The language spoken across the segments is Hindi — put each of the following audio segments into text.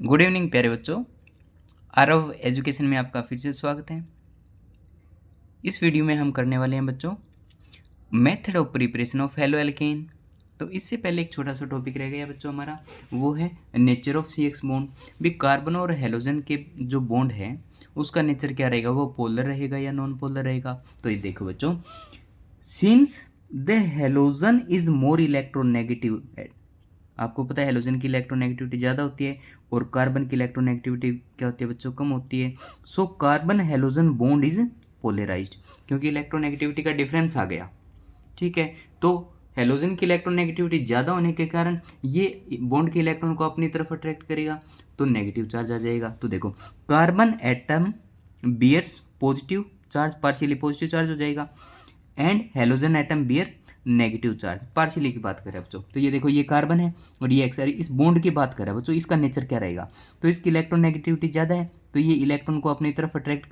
गुड इवनिंग प्यारे बच्चों। आरव एजुकेशन में आपका फिर से स्वागत है। इस वीडियो में हम करने वाले हैं बच्चों method of preparation of halo alkane. तो इससे पहले एक छोटा सा टॉपिक रह गया बच्चों हमारा, वो है nature of C X bond. भी कार्बन और हेलोजन के जो बॉन्ड है उसका नेचर क्या रहेगा, वो पोलर रहेगा या नॉन पोलर रहेगा। तो ये देखो बच्चों, since the halogen is more electronegative, आपको पता है हेलोजन की इलेक्ट्रोनेगेटिविटी ज़्यादा होती है और कार्बन की इलेक्ट्रोनेगेटिविटी क्या होती है बच्चों, कम होती है। So carbon halogen bond is polarized, क्योंकि इलेक्ट्रोनेगेटिविटी का डिफरेंस आ गया। ठीक है, तो हेलोजन की इलेक्ट्रोनेगेटिविटी ज़्यादा होने के कारण ये बॉन्ड के इलेक्ट्रॉन को अपनी तरफ अट्रैक्ट करेगा, तो नेगेटिव चार्ज आ जाएगा। तो देखो, carbon atom bears positive charge, partially positive charge हो जाएगा, and halogen atom bear negative charge, partially की बात करें बच्चों। तो ये देखो, ये कार्बन है और ये एक्स, इस बॉन्ड की बात करें बच्चों, इसका नेचर क्या रहेगा, तो इसकी इलेक्ट्रोनेगेटिविटी ज़्यादा है, तो ये इलेक्ट्रॉन को अपनी तरफ अट्रैक्ट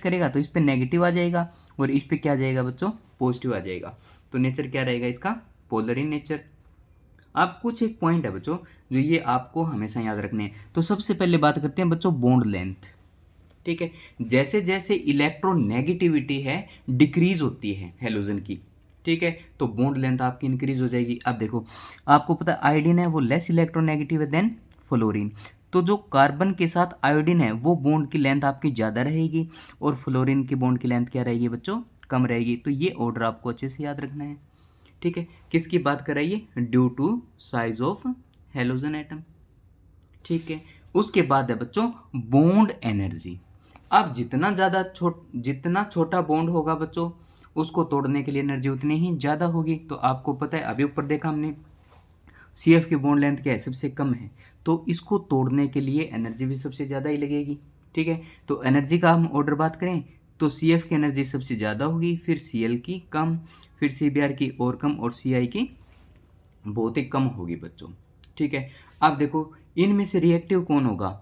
करेगा तो इस पर नेगेटिव आ जाएगा और इस पर क्या आ जाएगा बच्चों, पॉजिटिव आ जाएगा। तो नेचर क्या रहेगा इसका, पोलर इन नेचर। अब कुछ एक पॉइंट है बच्चों जो ये आपको हमेशा याद रखने हैं। तो सबसे पहले बात करते हैं बच्चों बॉन्ड लेंथ। ठीक है, जैसे जैसे इलेक्ट्रोनेगेटिविटी है डिक्रीज होती है हेलोजन की, ठीक है, तो बॉन्ड लेंथ आपकी इंक्रीज हो जाएगी। अब देखो, आपको पता है आयोडीन है वो लेस इलेक्ट्रोनेगेटिव है देन फ्लोरीन, तो जो कार्बन के साथ आयोडीन है वो बॉन्ड की लेंथ आपकी ज़्यादा रहेगी और फ्लोरीन की बॉन्ड की लेंथ क्या रहेगी बच्चों, कम रहेगी। तो ये ऑर्डर आपको अच्छे से याद रखना है। ठीक है, किसकी बात कर रही है, due to size of halogen atom. ठीक है, उसके बाद है बच्चों बॉन्ड एनर्जी। अब जितना छोटा बॉन्ड होगा बच्चों, उसको तोड़ने के लिए एनर्जी उतनी ही ज़्यादा होगी। तो आपको पता है, अभी ऊपर देखा हमने सी एफ की बॉन्ड लेंथ क्या है, सबसे कम है, तो इसको तोड़ने के लिए एनर्जी भी सबसे ज़्यादा ही लगेगी। ठीक है, तो एनर्जी का हम ऑर्डर बात करें तो सी एफ की एनर्जी सबसे ज़्यादा होगी, फिर सी एल की कम, फिर सी बी आर की और कम, और सी आई की बहुत ही कम होगी बच्चों। ठीक है, अब देखो इनमें से रिएक्टिव कौन होगा,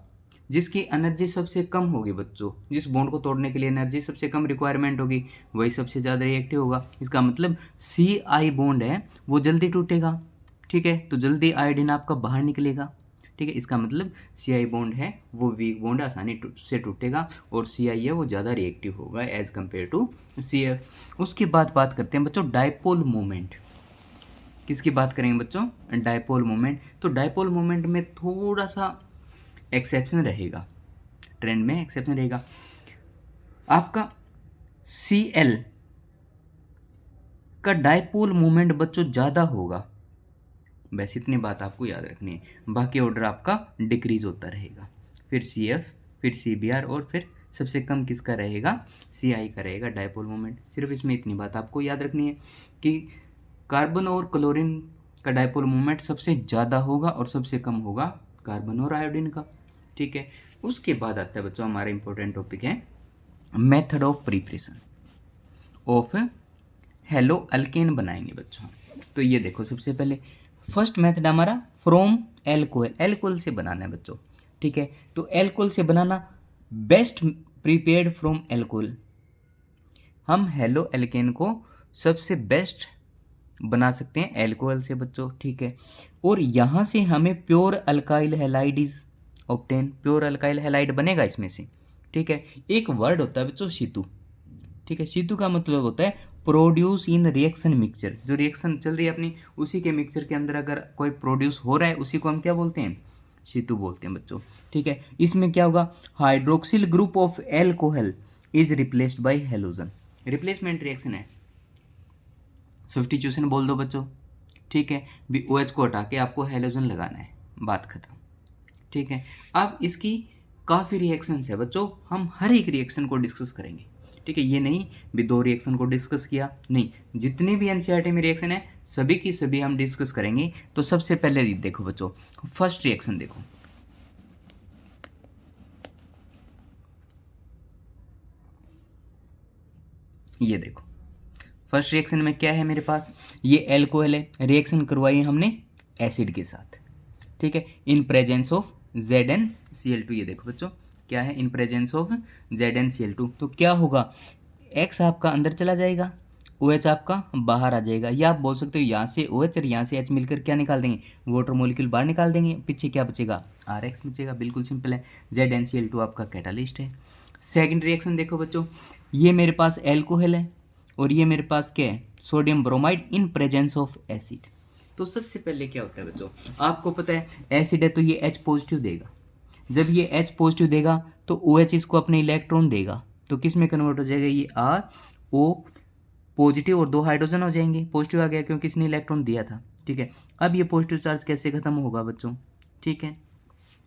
जिसकी एनर्जी सबसे कम होगी बच्चों, जिस बॉन्ड को तोड़ने के लिए एनर्जी सबसे कम रिक्वायरमेंट होगी, वही सबसे ज़्यादा रिएक्टिव होगा। इसका मतलब सी आई बॉन्ड है वो जल्दी टूटेगा। ठीक है, तो जल्दी आयोडीन आपका बाहर निकलेगा। ठीक है, इसका मतलब सी आई बॉन्ड है वो वीक बॉन्ड आसानी से टूटेगा, और सी आई है वो ज़्यादा रिएक्टिव होगा as compare to C F. उसके बाद बात करते हैं बच्चों डायपोल मोमेंट। किसकी बात करेंगे बच्चों, डायपोल मोमेंट। तो डायपोल मोमेंट में थोड़ा सा एक्सेप्शन रहेगा, ट्रेंड में एक्सेप्शन रहेगा। आपका सी एल का डायपोल मोमेंट बच्चों ज़्यादा होगा, बस इतनी बात आपको याद रखनी है। बाकी ऑर्डर आपका डिक्रीज होता रहेगा, फिर सी एफ, फिर सी बी आर, और फिर सबसे कम किसका रहेगा, सी आई का रहेगा डायपोल मोमेंट। सिर्फ इसमें इतनी बात आपको याद रखनी है कि कार्बन और क्लोरीन का डायपोल मोमेंट सबसे ज़्यादा होगा और सबसे कम होगा कार्बन और आयोडीन का। ठीक है, उसके बाद आता है बच्चों हमारा इंपॉर्टेंट टॉपिक है method of preparation of hello alkane बनाएंगे बच्चों। तो ये देखो, सबसे पहले फर्स्ट मेथड हमारा फ्रॉम एल्कोहल, एल्कोहल से बनाना है बच्चों। ठीक है, तो एल्कोहल से बनाना, बेस्ट प्रिपेयर्ड फ्रॉम एल्कोहल, हम हेलो एल्केन को सबसे बेस्ट बना सकते हैं एल्कोहल से बच्चों। ठीक है, और यहाँ से हमें pure alkyl halide is obtain, pure alkyl halide बनेगा इसमें से। ठीक है, एक वर्ड होता है बच्चों सीतु। ठीक है, सीतु का मतलब होता है प्रोड्यूस इन रिएक्शन मिक्सचर, जो रिएक्शन चल रही है अपनी उसी के मिक्सचर के अंदर अगर कोई प्रोड्यूस हो रहा है उसी को हम क्या बोलते हैं, सीतु बोलते हैं बच्चों। ठीक है, इसमें क्या होगा, hydroxyl group of alcohol is replaced by halogen, replacement reaction है, सब्स्टिट्यूशन बोल दो बच्चों। ठीक है, भी ओ एच को हटा के आपको हेलोजन लगाना है, बात खत्म। ठीक है, अब इसकी काफ़ी रिएक्शंस है बच्चों, हम हर एक रिएक्शन को डिस्कस करेंगे। ठीक है, ये नहीं भी दो रिएक्शन को डिस्कस किया, नहीं, जितनी भी एनसीईआरटी में रिएक्शन है सभी की सभी हम डिस्कस करेंगे। तो सबसे पहले देखो बच्चों, फर्स्ट रिएक्शन देखो, ये देखो फर्स्ट रिएक्शन में क्या है मेरे पास, ये एल्कोहल है, रिएक्शन करवाई हमने एसिड के साथ। ठीक है, इन प्रेजेंस ऑफ ZnCl2, ये देखो बच्चों क्या है, इन प्रेजेंस ऑफ ZnCl2, तो क्या होगा, X आपका अंदर चला जाएगा OH आपका बाहर आ जाएगा, या आप बोल सकते हो यहाँ से OH और यहाँ से H मिलकर क्या निकाल देंगे, वाटर मॉलिक्यूल बाहर निकाल देंगे, पीछे क्या बचेगा, RX बचेगा। बिल्कुल सिंपल है। ZnCl2 आपका कैटालिस्ट है। सेकंड रिएक्शन देखो बच्चों, ये मेरे पास एल्कोहल है और ये मेरे पास क्या है, sodium bromide in presence of acid. तो सबसे पहले क्या होता है बच्चों, आपको पता है एसिड है तो ये H पॉजिटिव देगा। जब ये H पॉजिटिव देगा तो OH इसको अपने इलेक्ट्रॉन देगा, तो किस में कन्वर्ट हो जाएगा, ये RO पॉजिटिव और 2 हाइड्रोजन हो जाएंगे, पॉजिटिव आ गया क्योंकि इसने इलेक्ट्रॉन दिया था। ठीक है, अब ये पॉजिटिव चार्ज कैसे खत्म होगा बच्चों, ठीक है,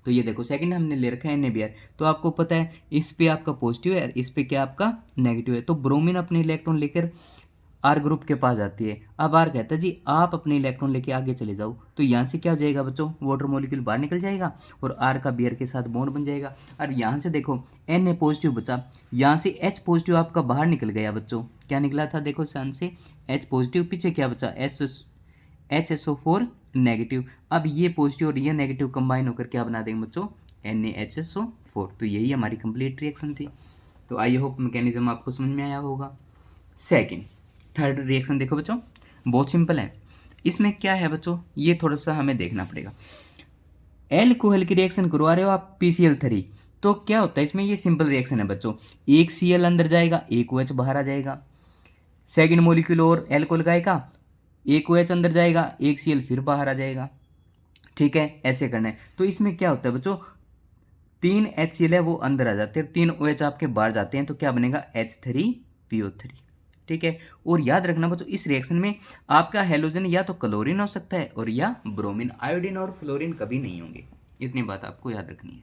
तो ये देखो सेकंड हमने ले रखा है NaBr, तो आपको पता है इस पे आपका पॉजिटिव है, इस पे क्या आपका नेगेटिव है, तो ब्रोमीन अपने इलेक्ट्रॉन लेकर R ग्रुप के पास जाती है। अब R कहता है जी आप अपने इलेक्ट्रॉन लेके आगे चले जाओ, तो यहाँ से क्या हो जाएगा बच्चों, वाटर मॉलिक्यूल बाहर निकल जाएगा और R का Br के साथ बॉन्ड बन जाएगा। और यहाँ से देखो Na पॉजिटिव बचा, यहाँ से H पॉजिटिव आपका बाहर निकल गया बच्चों, क्या निकला था देखो सन से H पॉजिटिव, पीछे क्या बचा HSO4 नेगेटिव। अब ये पॉजिटिव और ये नेगेटिव कंबाइन होकर क्या बना देंगे बच्चों, NaHSO4। तो यही हमारी कंप्लीट रिएक्शन थी। तो आई होप मैकेनिज्म आपको समझ में आया होगा। थर्ड रिएक्शन देखो बच्चों, बहुत सिंपल है। इसमें क्या है बच्चों, ये थोड़ा सा हमें देखना पड़ेगा। एल्कोहल की रिएक्शन करवा रहे हो आप PCl3, तो क्या होता है इसमें, ये सिंपल रिएक्शन है बच्चों, एक Cl अंदर जाएगा, एक OH बाहर आ जाएगा। सेकेंड मोलिक्यूल और एल्कोहल का एक OH अंदर जाएगा, एक Cl फिर बाहर आ जाएगा। ठीक है, ऐसे करना है। तो इसमें क्या होता है बच्चों, 3 HCl है वो अंदर आ जाते हैं, 3 OH आपके बाहर जाते हैं, तो क्या बनेगा H3PO3। ठीक है, और याद रखना बच्चों इस रिएक्शन में आपका हेलोजन या तो क्लोरीन हो सकता है और या ब्रोमीन, आयोडीन और फ्लोरीन कभी नहीं होंगे। इतनी बात आपको याद रखनी है।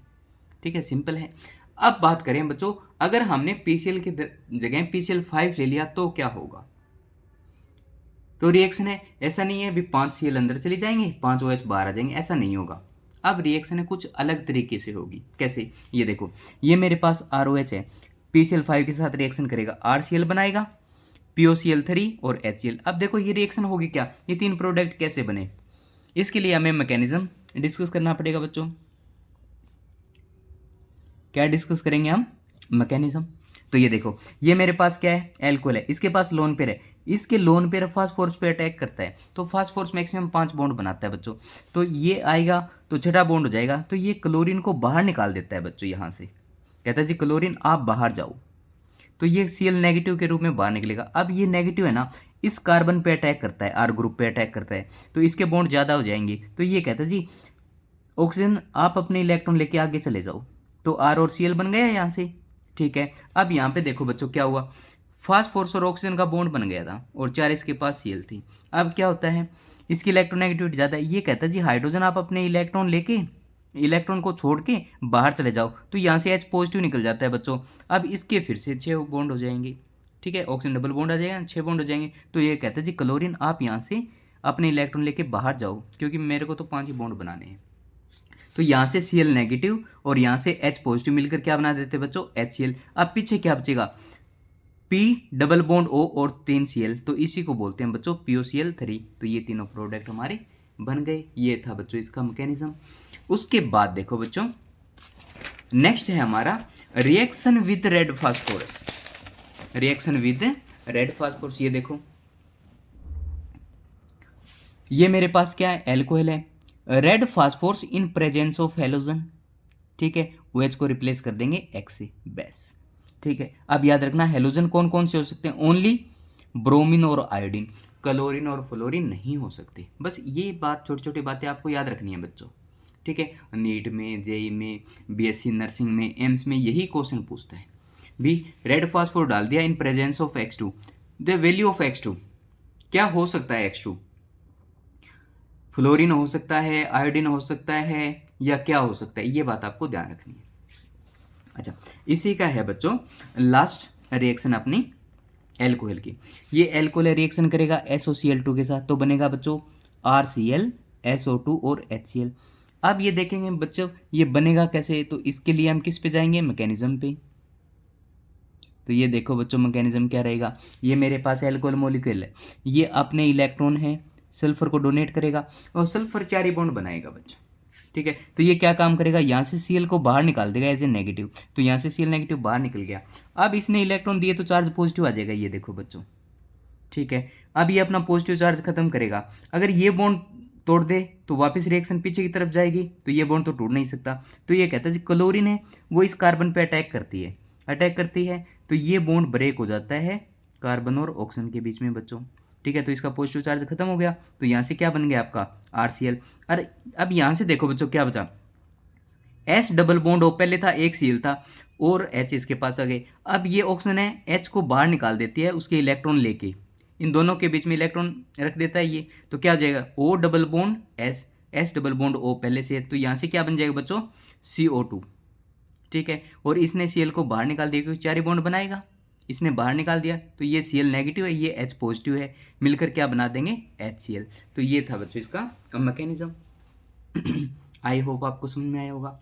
ठीक है, सिंपल है। अब बात करें बच्चों, अगर हमने PCl की जगह PCl5 ले लिया तो क्या होगा, तो रिएक्शन है ऐसा नहीं है भी 5 Cl अंदर चले जाएंगे 5 OH बाहर आ जाएंगे, ऐसा नहीं होगा। अब रिएक्शन है कुछ अलग तरीके से होगी। कैसे, ये देखो ये मेरे पास ROH है, PCl5 के साथ रिएक्शन करेगा, RCl बनाएगा, POCl3 और HCl। अब देखो ये रिएक्शन होगी क्या, ये 3 प्रोडक्ट कैसे बने, इसके लिए हमें मैकेनिज्म डिस्कस करना पड़ेगा बच्चों। क्या डिस्कस करेंगे हम, मैकेनिज्म। तो ये देखो ये मेरे पास क्या है, एल्कोहल है, इसके पास लोन पेयर है, इसके लोन पेयर फास्फोरस पे अटैक करता है, तो फास्फोरस मैक्सिमम 5 बॉन्ड बनाता है बच्चों, तो ये आएगा तो छठा बॉन्ड हो जाएगा, तो ये क्लोरीन को बाहर निकाल देता है बच्चों, यहाँ से कहता है जी क्लोरीन आप बाहर जाओ, तो ये Cl नेगेटिव के रूप में बाहर निकलेगा। अब ये नेगेटिव है ना, इस कार्बन पे अटैक करता है, R ग्रुप पे अटैक करता है, तो इसके बॉन्ड ज़्यादा हो जाएंगे, तो ये कहता है जी ऑक्सीजन आप अपने इलेक्ट्रॉन लेके आगे चले जाओ, तो R और Cl बन गया यहाँ से। ठीक है, अब यहाँ पे देखो बच्चों क्या हुआ, फास्फोरस और ऑक्सीजन का बॉन्ड बन गया था और 4 इसके पास Cl थी। अब क्या होता है, इसकी इलेक्ट्रोनेगेटिविटी ज़्यादा है, ये कहता है जी हाइड्रोजन आप अपने इलेक्ट्रॉन को छोड़ के बाहर चले जाओ, तो यहाँ से H पॉजिटिव निकल जाता है बच्चों। अब इसके फिर से 6 बॉन्ड हो जाएंगे। ठीक है, ऑक्सीजन डबल बॉन्ड आ जाएगा, 6 बॉन्ड हो जाएंगे, तो ये कहता है जी क्लोरीन आप यहाँ से अपने इलेक्ट्रॉन लेके बाहर जाओ, क्योंकि मेरे को तो 5 ही बॉन्ड बनाने हैं। तो यहाँ से Cl नेगेटिव और यहाँ से H पॉजिटिव मिलकर क्या बना देते हैं बच्चों, HCl। अब पीछे क्या बचेगा, P डबल बॉन्ड O और 3 Cl, तो इसी को बोलते हैं बच्चों POCl3। तो ये तीनों प्रोडक्ट हमारे बन गए। ये था बच्चों इसका मैकेनिज्म। उसके बाद देखो बच्चों नेक्स्ट है हमारा reaction with red phosphorus. Reaction with red phosphorus, ये देखो ये मेरे पास क्या है, एल्कोहल है, red phosphorus in presence of halogen. ठीक है, OH को रिप्लेस कर देंगे X से बस। ठीक है, अब याद रखना हेलोजन कौन कौन से हो सकते हैं, ओनली ब्रोमीन और आयोडीन, क्लोरीन और फ्लोरीन नहीं हो सकते। बस ये बात, छोटी छोटी बातें आपको याद रखनी है बच्चों। ठीक है, नीट में, JEE में, BSc नर्सिंग में, एम्स में यही क्वेश्चन पूछता है भी रेड फास्फोर डाल दिया in presence of X2, the value of X2 क्या हो सकता है, X2 फ्लोरीन हो सकता है, आयोडीन हो सकता है, या क्या हो सकता है, ये बात आपको ध्यान रखनी है। अच्छा, इसी का है बच्चों लास्ट रिएक्शन अपनी एल्कोहल की। ये एल्कोहल रिएक्शन करेगा SOCl2 के साथ, तो बनेगा बच्चों RCl, SO2 और HCl। अब ये देखेंगे बच्चों ये बनेगा कैसे, तो इसके लिए हम किस पे जाएंगे, मैकेनिज्म पे। तो ये देखो बच्चों मैकेनिज्म क्या रहेगा, ये मेरे पास एल्कोहल मॉलिक्यूल है, ये अपने इलेक्ट्रॉन है सल्फर को डोनेट करेगा और सल्फर 4 बॉन्ड बनाएगा बच्चों। ठीक है, तो ये क्या काम करेगा, यहाँ से Cl को बाहर निकाल देगा एज ए नेगेटिव, तो यहाँ से Cl नेगेटिव बाहर निकल गया। अब इसने इलेक्ट्रॉन दिए तो चार्ज पॉजिटिव आ जाएगा, ये देखो बच्चों ठीक है। अब ये अपना पॉजिटिव चार्ज खत्म करेगा, अगर ये बॉन्ड तोड़ दे तो वापस रिएक्शन पीछे की तरफ जाएगी, तो ये बॉन्ड तो टूट नहीं सकता। तो ये कहता है जो क्लोरीन है वो इस कार्बन पे अटैक करती है, तो ये बॉन्ड ब्रेक हो जाता है कार्बन और ऑक्सीजन के बीच में बच्चों। ठीक है, तो इसका पॉजिटिव चार्ज खत्म हो गया, तो यहाँ से क्या बन गया आपका RCl। अरे अब यहाँ से देखो बच्चों क्या बचा, S डबल बॉन्ड O पहले था, एक Cl था और H इसके पास आ गए। अब ये ऑक्सीजन है H को बाहर निकाल देती है उसके इलेक्ट्रॉन लेके, इन दोनों के बीच में इलेक्ट्रॉन रख देता है ये, तो क्या हो जाएगा O double bond S double bond O पहले से है, तो यहाँ से क्या बन जाएगा बच्चों CO2। ठीक है, और इसने Cl को बाहर निकाल दिया क्योंकि 4 ही बॉन्ड बनाएगा, इसने बाहर निकाल दिया, तो ये Cl नेगेटिव है, ये H पॉजिटिव है, मिलकर क्या बना देंगे HCl। तो ये था बच्चों इसका मैकेनिज्म। आई होप आपको समझ में आया होगा।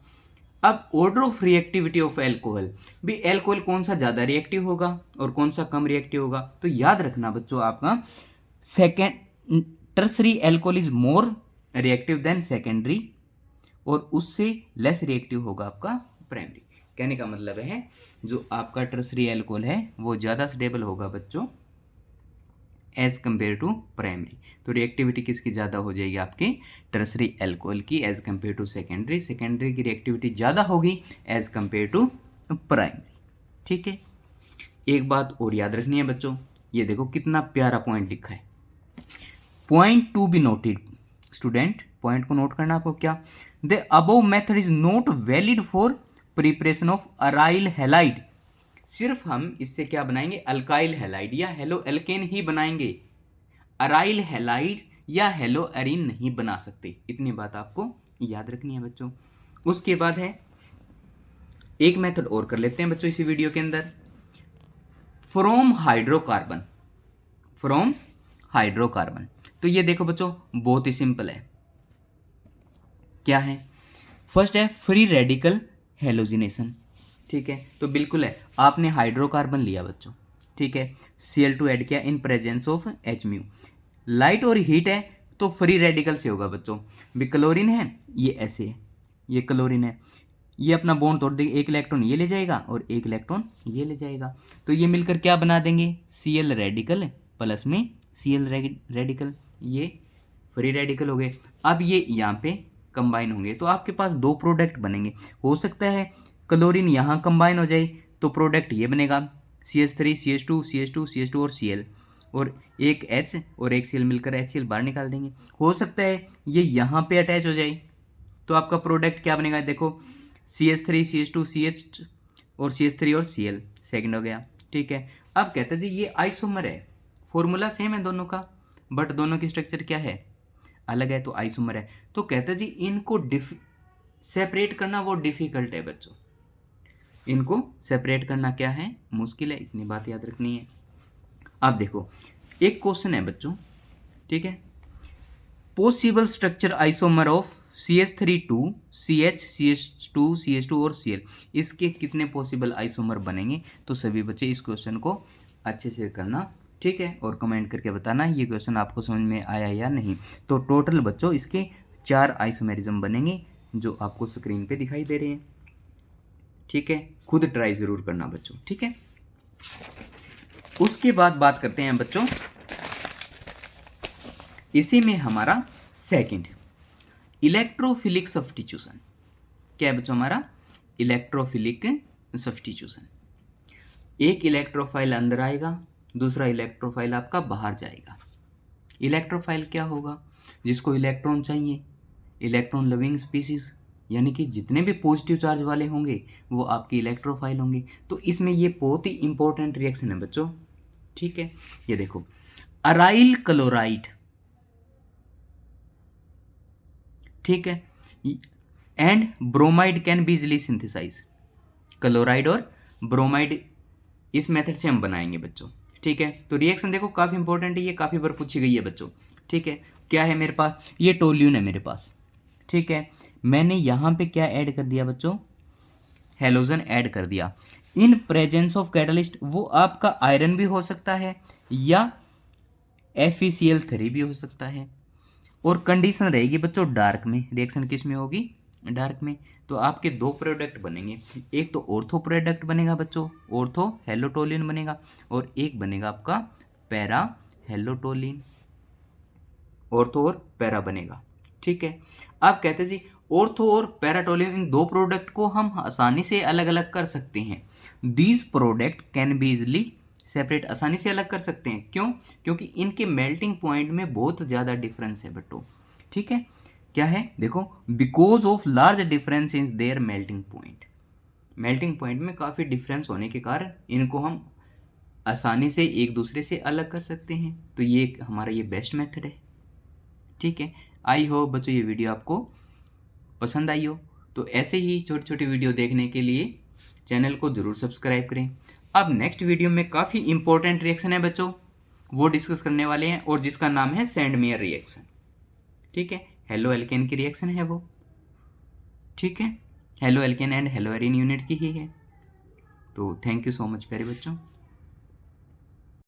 अब order of reactivity of alcohol, भी एल्कोहल कौन सा ज़्यादा रिएक्टिव होगा और कौन सा कम रिएक्टिव होगा, तो याद रखना बच्चों आपका second tertiary alcohol is more reactive than secondary, और उससे लेस रिएक्टिव होगा आपका प्राइमरी। कहने का मतलब है जो आपका टर्सरी एल्कोहल है वो ज़्यादा स्टेबल होगा बच्चों एज कंपेयर टू प्राइमरी। तो रिएक्टिविटी किसकी ज़्यादा हो जाएगी आपकी टर्सरी एल्कोहल की as compare to secondary, secondary की रिएक्टिविटी ज़्यादा होगी एज कंपेयर टू प्राइमरी। ठीक है, एक बात और याद रखनी है बच्चों, ये देखो कितना प्यारा पॉइंट लिखा है, point to be noted. Student point को नोट करना आपको, क्या the above method is not valid for preparation of aryl halide. सिर्फ हम इससे क्या बनाएंगे अल्काइल हैलाइड या हेलो एल्केन ही बनाएंगे, अराइल हैलाइड या हेलो एरीन नहीं बना सकते, इतनी बात आपको याद रखनी है बच्चों। उसके बाद है एक मेथड और कर लेते हैं बच्चों इसी वीडियो के अंदर, फ्रॉम हाइड्रोकार्बन। तो ये देखो बच्चों बहुत ही सिंपल है, क्या है, फर्स्ट है फ्री रेडिकल हेलोजिनेशन। ठीक है, तो बिल्कुल है, आपने हाइड्रोकार्बन लिया बच्चों, ठीक है, Cl2 ऐड किया इन प्रेजेंस ऑफ H-म्यू, लाइट और हीट है तो फ्री रेडिकल से होगा बच्चों। भी क्लोरीन है, ये ऐसे है, ये क्लोरीन है, ये अपना बॉन्ड तोड़ देंगे, एक इलेक्ट्रॉन ये ले जाएगा और एक इलेक्ट्रॉन ये ले जाएगा, तो ये मिलकर क्या बना देंगे Cl रेडिकल प्लस में Cl रेडिकल, ये फ्री रेडिकल हो गए। अब ये यहाँ पे कंबाइन होंगे तो आपके पास दो प्रोडक्ट बनेंगे, हो सकता है क्लोरीन यहाँ कंबाइन हो जाए तो प्रोडक्ट ये बनेगा CH3 CH2 CH2 CH2 और Cl, और एक H और एक Cl मिलकर HCl बाहर निकाल देंगे। हो सकता है ये यहाँ पे अटैच हो जाए तो आपका प्रोडक्ट क्या बनेगा, देखो CH3 CH2 CH और CH3 और Cl, सेकंड हो गया। ठीक है, अब कहते हैं जी ये आइसोमर है, फॉर्मूला सेम है दोनों का बट दोनों की स्ट्रक्चर क्या है अलग है, तो आइसोमर है, तो कहते हैं जी इनको सेपरेट करना वो डिफिकल्ट है बच्चों, इनको सेपरेट करना क्या है मुश्किल है, इतनी बात याद रखनी है। अब देखो एक क्वेश्चन है बच्चों, ठीक है, possible structure isomer of CH3 CH CH2 CH2 और Cl, इसके कितने पॉसिबल आइसोमर बनेंगे, तो सभी बच्चे इस क्वेश्चन को अच्छे से करना, ठीक है, और कमेंट करके बताना ये क्वेश्चन आपको समझ में आया या नहीं। तो टोटल बच्चों इसके 4 आइसोमेरिज्म बनेंगे जो आपको स्क्रीन पे दिखाई दे रहे हैं। ठीक है, खुद ट्राई जरूर करना बच्चों, ठीक है। उसके बाद बात करते हैं बच्चों इसी में हमारा सेकंड इलेक्ट्रोफिलिक सब्स्टिट्यूशन, क्या है बच्चों हमारा इलेक्ट्रोफिलिक सब्स्टिट्यूशन। एक इलेक्ट्रोफाइल अंदर आएगा, दूसरा इलेक्ट्रोफाइल आपका बाहर जाएगा। इलेक्ट्रोफाइल क्या होगा, जिसको इलेक्ट्रॉन चाहिए, इलेक्ट्रॉन लविंग स्पीसीज, यानी कि जितने भी पॉजिटिव चार्ज वाले होंगे वो आपके इलेक्ट्रोफाइल होंगे। तो इसमें ये बहुत ही इंपॉर्टेंट रिएक्शन है बच्चों, ठीक है। ये देखो अराइल क्लोराइड, ठीक है, and bromide can be easily synthesize, chloride और ब्रोमाइड इस मेथड से हम बनाएंगे बच्चों, ठीक है। तो रिएक्शन देखो काफ़ी इंपॉर्टेंट है, ये काफ़ी बार पूछी गई है बच्चों, ठीक है। क्या है मेरे पास, ये टोल्यून है मेरे पास, ठीक है, मैंने यहाँ पे क्या ऐड कर दिया बच्चों, हेलोजन ऐड कर दिया। इन प्रेजेंस ऑफ कैटलिस्ट, वो आपका आयरन भी हो सकता है या FeCl3 भी हो सकता है, और कंडीशन रहेगी बच्चों डार्क में, रिएक्शन किस में होगी डार्क में। तो आपके दो प्रोडक्ट बनेंगे, एक तो ऑर्थो प्रोडक्ट बनेगा बच्चों, ऑर्थो हेलोटोलिन बनेगा, और एक बनेगा आपका पैरा हेलोटोलिन, ऑर्थो और पैरा बनेगा। ठीक है, आप कहते जी ऑर्थो और पैराटोलिन इन दो प्रोडक्ट को हम आसानी से अलग अलग कर सकते हैं। These product can be easily separate, आसानी से अलग कर सकते हैं। क्यों? क्योंकि इनके मेल्टिंग पॉइंट में बहुत ज़्यादा डिफरेंस है बच्चों। ठीक है, क्या है देखो, because of large difference in their melting point, melting point में काफ़ी डिफरेंस होने के कारण इनको हम आसानी से एक दूसरे से अलग कर सकते हैं। तो ये हमारा ये बेस्ट मेथड है। ठीक है, आई होप बच्चों ये वीडियो आपको पसंद आई हो। तो ऐसे ही छोटे छोटे वीडियो देखने के लिए चैनल को ज़रूर सब्सक्राइब करें। अब नेक्स्ट वीडियो में काफ़ी इंपॉर्टेंट रिएक्शन है बच्चों, वो डिस्कस करने वाले हैं, और जिसका नाम है सैंडमेयर रिएक्शन। ठीक है, हेलो एल्केन की रिएक्शन है वो। ठीक है, halo alkane and hello Erin unit की ही है। तो थैंक यू सो मच प्यारे बच्चों।